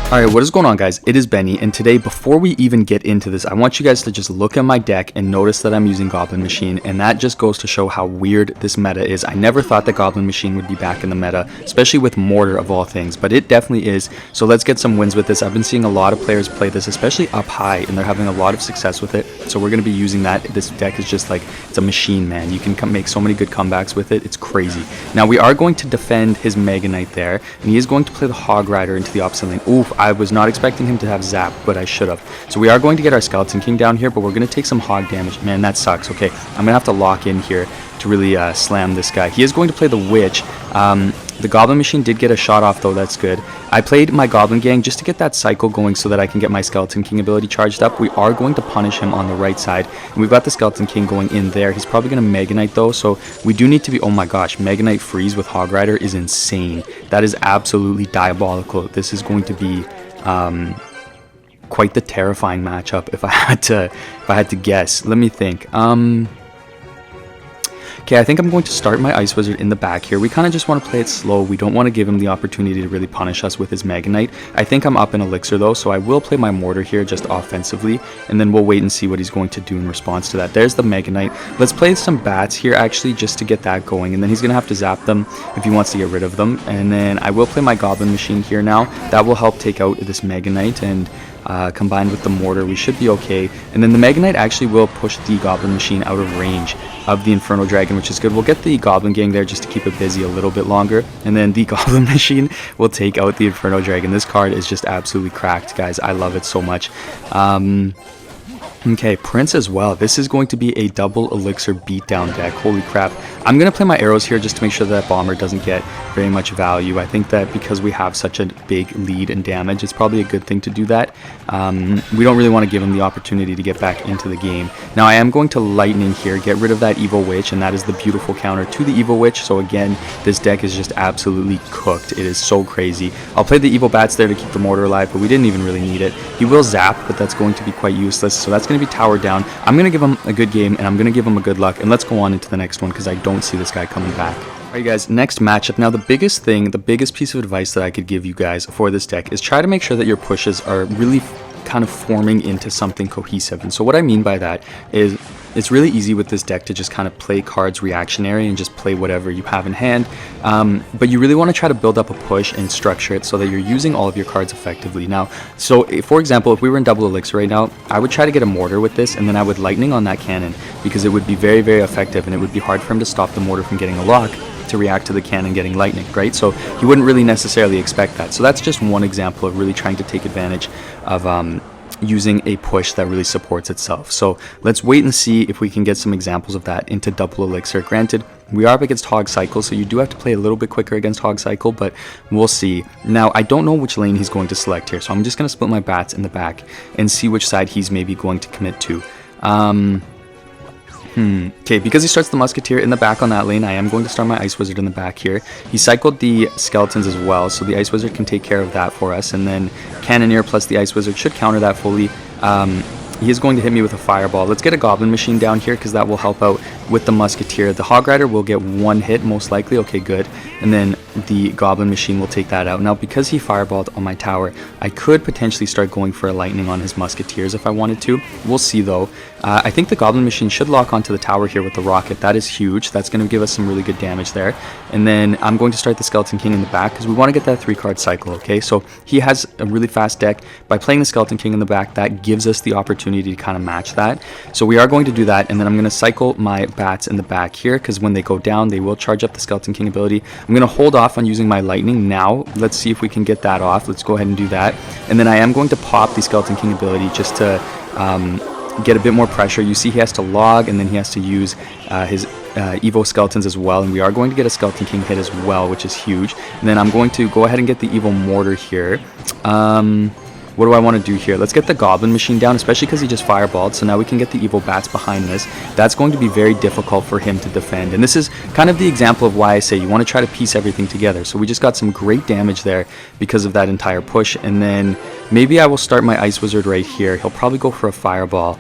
Alright, what is going on, guys? It is Benny, and today, before we even get into this, I want you guys to just look at my deck and notice that I'm using Goblin Machine, and that just goes to show how weird this meta is. I never thought that Goblin Machine would be back in the meta, especially with Mortar of all things, but it definitely is. So let's get some wins with this. I've been seeing a lot of players play this, especially up high, and they're having a lot of success with it, so we're going to be using that. This deck is just like, it's a machine, man. You can make so many good comebacks with it. It's crazy. Now, we are going to defend his Megaknight there, and he is going to play the Hog Rider into the opposite lane. Oof, I was not expecting him to have zap, but I should have. So we are going to get our Skeleton King down here, but we're going to take some hog damage. Man, that sucks. Okay, I'm going to have to lock in here to really slam this guy. He is going to play the Witch. The Goblin Machine did get a shot off, though. That's good. I played my Goblin Gang just to get that cycle going so that I can get my Skeleton King ability charged up. We are going to punish him on the right side, and we've got the Skeleton King going in there. He's probably going to Megaknight, though, so we do need to be... Oh my gosh, Megaknight freeze with Hog Rider is insane. That is absolutely diabolical. This is going to be... quite the terrifying matchup if I had to guess. Let me think. Okay, I think I'm going to start my Ice Wizard in the back here. We kind of just want to play it slow. We don't want to give him the opportunity to really punish us with his Megaknight. I think I'm up in Elixir though, so I will play my Mortar here just offensively, and then we'll wait and see what he's going to do in response to that. There's the Megaknight. Let's play some bats here actually just to get that going, and then he's going to have to zap them if he wants to get rid of them. And then I will play my Goblin Machine here now. That will help take out this Megaknight, and combined with the Mortar, we should be okay. And then the Megaknight actually will push the Goblin Machine out of range of the Inferno Dragon, which is good. We'll get the Goblin Gang there just to keep it busy a little bit longer, and then the Goblin Machine will take out the Inferno Dragon. This card is just absolutely cracked, guys. I love it so much. Okay, Prince as well. This is going to be a double Elixir beatdown deck. Holy crap. I'm going to play my arrows here just to make sure that Bomber doesn't get very much value. I think that because we have such a big lead in damage, it's probably a good thing to do that. We don't really want to give him the opportunity to get back into the game. Now, I am going to Lightning here, get rid of that Evil Witch, and that is the beautiful counter to the Evil Witch. So again, this deck is just absolutely cooked. It is so crazy. I'll play the Evil Bats there to keep the Mortar alive, but we didn't even really need it. He will zap, but that's going to be quite useless. So that's going to be towered down. I'm going to give him a good game, and I'm going to give him a good luck, and let's go on into the next one because I don't see this guy coming back. Alright guys, next matchup. Now the biggest piece of advice that I could give you guys for this deck is try to make sure that your pushes are really kind of forming into something cohesive. And so what I mean by that is it's really easy with this deck to just kind of play cards reactionary and just play whatever you have in hand, but you really want to try to build up a push and structure it so that you're using all of your cards effectively. Now, so for example, if we were in double Elixir right now, I would try to get a Mortar with this, and then I would Lightning on that cannon because it would be very, very effective, and it would be hard for him to stop the Mortar from getting a lock to react to the cannon getting lightning, right? So he wouldn't really necessarily expect that. So that's just one example of really trying to take advantage of using a push that really supports itself. So let's wait and see if we can get some examples of that into double Elixir. Granted, we are up against Hog Cycle, so you do have to play a little bit quicker against Hog Cycle, but we'll see. Now, I don't know which lane he's going to select here, so I'm just going to split my bats in the back and see which side he's maybe going to commit to. Okay, because he starts the Musketeer in the back on that lane, I am going to start my Ice Wizard in the back here. He cycled the Skeletons as well, so the Ice Wizard can take care of that for us, and then Cannoneer plus the Ice Wizard should counter that fully. He is going to hit me with a Fireball. Let's get a Goblin Machine down here because that will help out with the Musketeer. The Hog Rider will get one hit most likely. Okay, good. And then the Goblin Machine will take that out. Now, because he Fireballed on my tower, I could potentially start going for a Lightning on his Musketeers if I wanted to. We'll see though. I think the Goblin Machine should lock onto the tower here with the Rocket. That is huge. That's going to give us some really good damage there. And then I'm going to start the Skeleton King in the back because we want to get that 3-card cycle, okay? So he has a really fast deck. By playing the Skeleton King in the back, that gives us the opportunity to kind of match that. So we are going to do that, and then I'm going to cycle my bats in the back here because when they go down, they will charge up the Skeleton King ability. I'm going to hold off on using my Lightning now. Let's see if we can get that off. Let's go ahead and do that. And then I am going to pop the Skeleton King ability just to get a bit more pressure. You see he has to log, and then he has to use his Evo Skeletons as well, and we are going to get a Skeleton King hit as well, which is huge. And then I'm going to go ahead and get the Evil Mortar here. What do I want to do here? Let's get the Goblin Machine down, especially because he just Fireballed, so now we can get the Evil Bats behind this. That's going to be very difficult for him to defend, and this is kind of the example of why I say you want to try to piece everything together. So we just got some great damage there because of that entire push, and then maybe I will start my Ice Wizard right here. He'll probably go for a Fireball.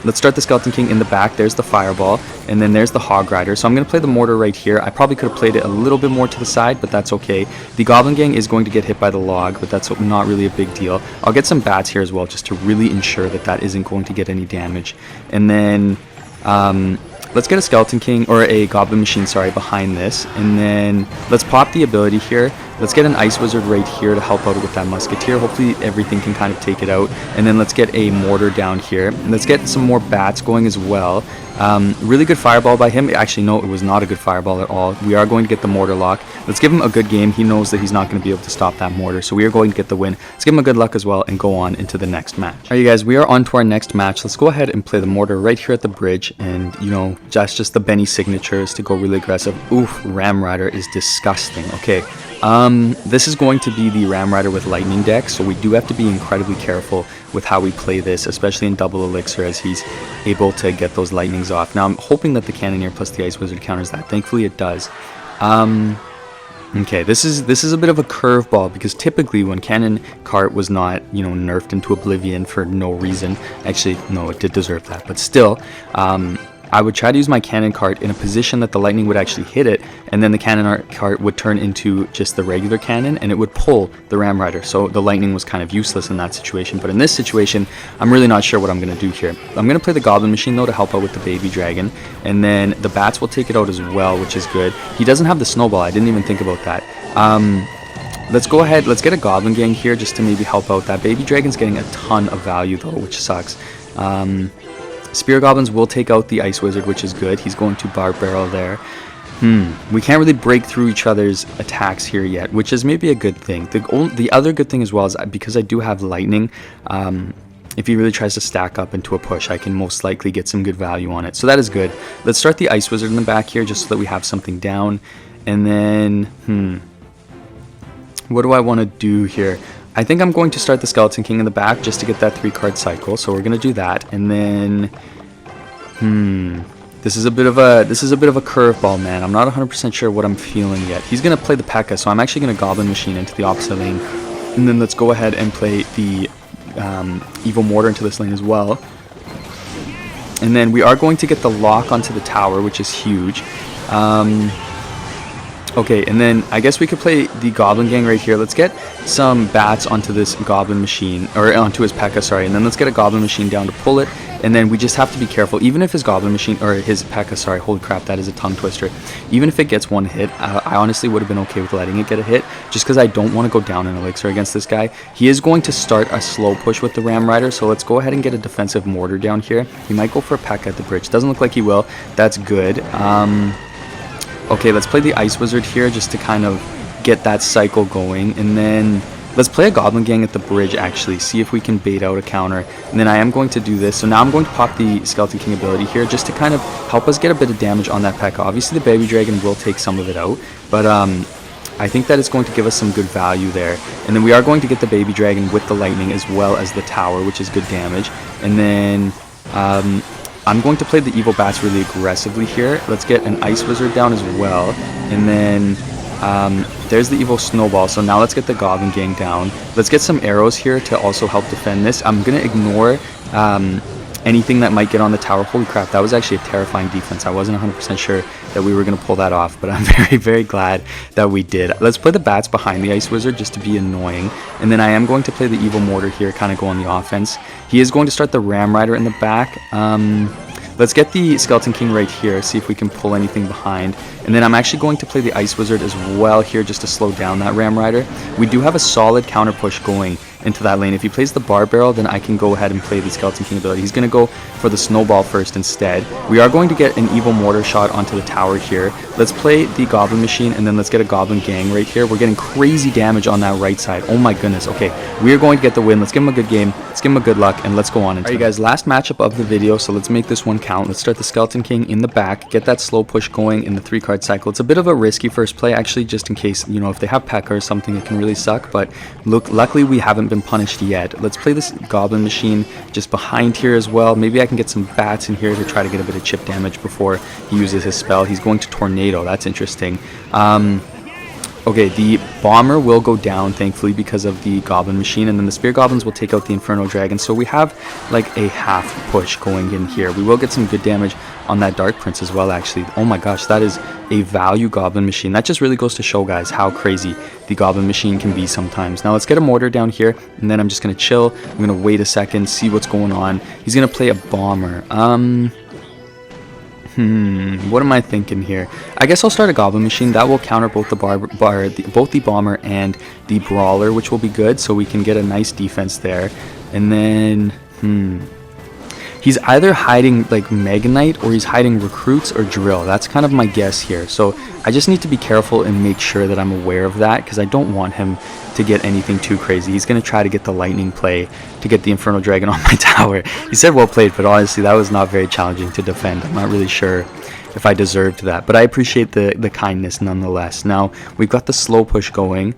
let's start the Skeleton King in the back. There's the Fireball, and then there's the Hog Rider. So I'm going to play the Mortar right here. I probably could have played it a little bit more to the side, but that's okay. The Goblin Gang is going to get hit by the log, but that's not really a big deal. I'll get some bats here as well, just to really ensure that that isn't going to get any damage. And then let's get a Skeleton King, or a Goblin Machine, sorry, behind this. And then let's pop the ability here. Let's get an Ice Wizard right here to help out with that Musketeer. Hopefully everything can kind of take it out. And then let's get a Mortar down here. And let's get some more bats going as well. Really good Fireball by him. Actually, no, it was not a good Fireball at all. We are going to get the Mortar lock. Let's give him a good game. He knows that he's not going to be able to stop that Mortar. So we are going to get the win. Let's give him a good luck as well and go on into the next match. Alright, you guys, we are on to our next match. Let's go ahead and play the Mortar right here at the bridge. And, you know, that's just the Benny signatures to go really aggressive. Oof, Ram Rider is disgusting. Okay. This is going to be the Ram Rider with Lightning deck, so we do have to be incredibly careful with how we play this, especially in double elixir, as he's able to get those lightnings off. Now I'm hoping that the Cannoneer plus the Ice Wizard counters that. Thankfully it does. Okay, this is a bit of a curveball, because typically when Cannon Cart was not, you know, nerfed into oblivion for no reason, actually no, it did deserve that, but still, I would try to use my Cannon Cart in a position that the lightning would actually hit it, and then the Cannon Cart would turn into just the regular cannon, and it would pull the Ram Rider. So the lightning was kind of useless in that situation. But in this situation, I'm really not sure what I'm going to do here. I'm going to play the Goblin Machine, though, to help out with the Baby Dragon, and then the bats will take it out as well, which is good. He doesn't have the Snowball. I didn't even think about that. Let's go ahead. Let's get a Goblin Gang here just to maybe help out. That Baby Dragon's getting a ton of value, though, which sucks. Spear Goblins will take out the Ice Wizard, which is good. He's going to Barb Barrel there. We can't really break through each other's attacks here yet, which is maybe a good thing. The other good thing as well is because I do have Lightning, if he really tries to stack up into a push, I can most likely get some good value on it. So that is good. Let's start the Ice Wizard in the back here just so that we have something down. And then, what do I want to do here? I think I'm going to start the Skeleton King in the back just to get that 3-card cycle. So we're going to do that, and then this is a bit of a curveball, man. I'm not 100% sure what I'm feeling yet. He's going to play the P.E.K.K.A, so I'm actually going to Goblin Machine into the opposite lane, and then let's go ahead and play the Evil Mortar into this lane as well. And then we are going to get the lock onto the tower, which is huge. Okay, and then I guess we could play the Goblin Gang right here. Let's get some bats onto this Goblin Machine, or onto his P.E.K.K.A, sorry, and then let's get a Goblin Machine down to pull it, and then we just have to be careful. Even if his Goblin Machine, or his P.E.K.K.A, sorry, holy crap, that is a tongue twister. Even if it gets one hit, I honestly would have been okay with letting it get a hit, just because I don't want to go down in elixir against this guy. He is going to start a slow push with the Ram Rider, so let's go ahead and get a defensive Mortar down here. He might go for a P.E.K.K.A at the bridge. Doesn't look like he will. That's good. Okay, let's play the Ice Wizard here just to kind of get that cycle going, and then let's play a Goblin Gang at the bridge, actually, see if we can bait out a counter. And then I am going to do this, so now I'm going to pop the Skeleton King ability here just to kind of help us get a bit of damage on that P.E.K.K.A. Obviously the Baby Dragon will take some of it out, but I think that it's going to give us some good value there. And then we are going to get the Baby Dragon with the Lightning as well as the Tower, which is good damage. And then I'm going to play the Evil Bats really aggressively here. Let's get an Ice Wizard down as well. And then there's the Evil Snowball. So now let's get the Goblin Gang down. Let's get some arrows here to also help defend this. I'm going to ignore anything that might get on the tower. Holy crap, that was actually a terrifying defense. I wasn't 100% sure that we were going to pull that off, but I'm very, very glad that we did. Let's play the bats behind the Ice Wizard just to be annoying. And then I am going to play the Evil Mortar here, kind of go on the offense. He is going to start the Ram Rider in the back. Let's get the Skeleton King right here, see if we can pull anything behind. And then I'm actually going to play the Ice Wizard as well here just to slow down that Ram Rider. We do have a solid counter push going into that lane. If he plays the Barb Barrel, then I can go ahead and play the Skeleton King ability. He's going to go for the Snowball first instead. We are going to get an Evil Mortar shot onto the tower here. Let's play the Goblin Machine, and then let's get a Goblin Gang right here. We're getting crazy damage on that right side. Oh my goodness. Okay, we are going to get the win. Let's give him a good game. Let's give him a good luck, and let's go on. Alright, you guys, last matchup of the video, so let's make this one count. Let's start the Skeleton King in the back, get that slow push going in the 3-card cycle. It's a bit of a risky first play, actually, just in case, you know, if they have P.E.K.K.A or something, it can really suck, but look, luckily we haven't been punished yet. Let's play this Goblin Machine just behind here as well. Maybe I can get some bats in here to try to get a bit of chip damage before he uses his spell. He's going to Tornado. That's interesting. Okay, the bomber will go down, thankfully, because of the goblin machine, and then the spear goblins will take out the inferno dragon. So we have like a half push going in here. We will get some good damage on that dark prince as well, actually. Oh my gosh, that is a value goblin machine. That just really goes to show, guys, how crazy the goblin machine can be sometimes. Now let's get a mortar down here, and then I'm just gonna chill. I'm gonna wait a second, see what's going on. He's gonna play a bomber. What am I thinking here? I guess I'll start a goblin machine. That will counter both the both the bomber and the brawler, which will be good, so we can get a nice defense there. And then he's either hiding like Megaknight, or he's hiding recruits or drill. That's kind of my guess here. So I just need to be careful and make sure that I'm aware of that, because I don't want him to get anything too crazy. He's going to try to get the lightning play to get the inferno dragon on my tower. He said well played, but honestly that was not very challenging to defend. I'm not really sure if I deserved that, but I appreciate the kindness nonetheless. Now we've got the slow push going.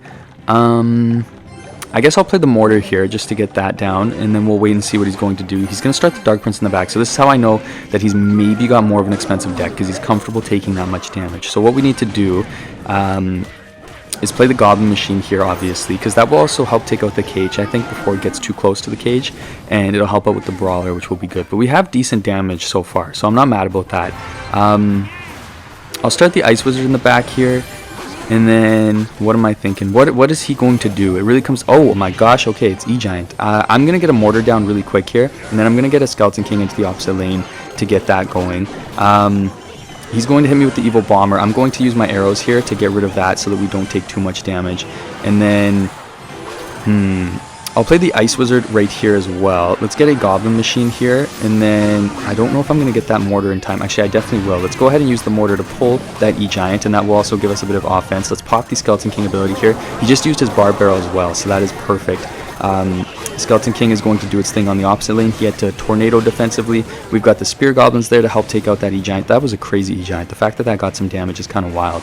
I guess I'll play the mortar here just to get that down, and then we'll wait and see what he's going to do. He's going to start the dark prince in the back, so this is how I know that he's maybe got more of an expensive deck, because he's comfortable taking that much damage. So what we need to do is play the goblin machine here, obviously, because that will also help take out the cage, I think, before it gets too close to the cage, and it'll help out with the brawler, which will be good. But we have decent damage so far, so I'm not mad about that. I'll start the ice wizard in the back here. And then, what am I thinking? What is he going to do? It really comes... Oh my gosh, okay, it's Egiant. I'm going to get a mortar down really quick here, and then I'm going to get a skeleton king into the opposite lane to get that going. He's going to hit me with the evil bomber. I'm going to use my arrows here to get rid of that so that we don't take too much damage. And then... I'll play the ice wizard right here as well. Let's get a goblin machine here, and then I don't know if I'm going to get that mortar in time. Actually, I definitely will. Let's go ahead and use the mortar to pull that E-Giant, and that will also give us a bit of offense. Let's pop the Skeleton King ability here. He just used his bar barrel as well, so that is perfect. Skeleton King is going to do its thing on the opposite lane. He had to tornado defensively. We've got the spear goblins there to help take out that E-Giant. That was a crazy E-Giant. The fact that that got some damage is kind of wild.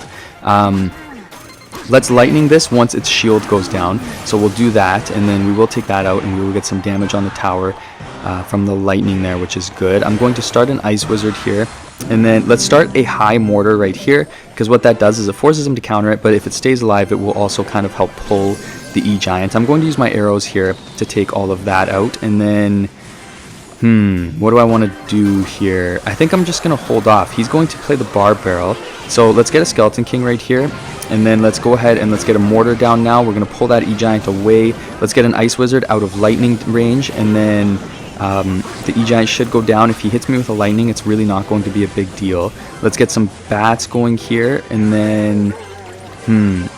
Let's lightning this once its shield goes down. So we'll do that, and then we will take that out, and we will get some damage on the tower from the lightning there, which is good. I'm going to start an ice wizard here, and then let's start a high mortar right here, because what that does is it forces him to counter it, but if it stays alive, it will also kind of help pull the E-Giant. I'm going to use my arrows here to take all of that out, and then... what do I want to do here? I think I'm just going to hold off. He's going to play the bar barrel. So let's get a Skeleton King right here. And then let's go ahead and let's get a mortar down now. We're going to pull that E-Giant away. Let's get an Ice Wizard out of lightning range. And then the E-Giant should go down. If he hits me with a lightning, it's really not going to be a big deal. Let's get some bats going here. And then...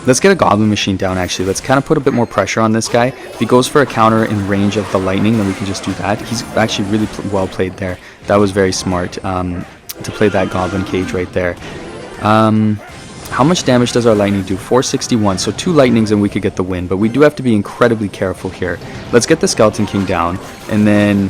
let's get a goblin machine down, actually. Let's kind of put a bit more pressure on this guy. If he goes for a counter in range of the lightning, then we can just do that. He's actually really well played there. That was very smart to play that goblin cage right there. How much damage does our lightning do? 461, so 2 lightnings and we could get the win, but we do have to be incredibly careful here. Let's get the Skeleton King down, and then...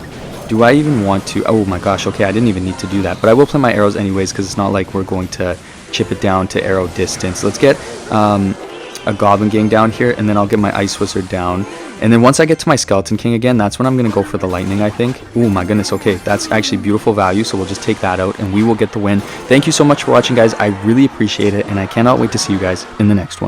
do I even want to... oh my gosh, okay, I didn't even need to do that, but I will play my arrows anyways, because it's not like we're going to chip it down to arrow distance. Let's get a Goblin Gang down here, and then I'll get my Ice Wizard down. And then once I get to my Skeleton King again, that's when I'm going to go for the lightning, I think. Oh my goodness, okay, that's actually beautiful value, so we'll just take that out, and we will get the win. Thank you so much for watching, guys. I really appreciate it, and I cannot wait to see you guys in the next one.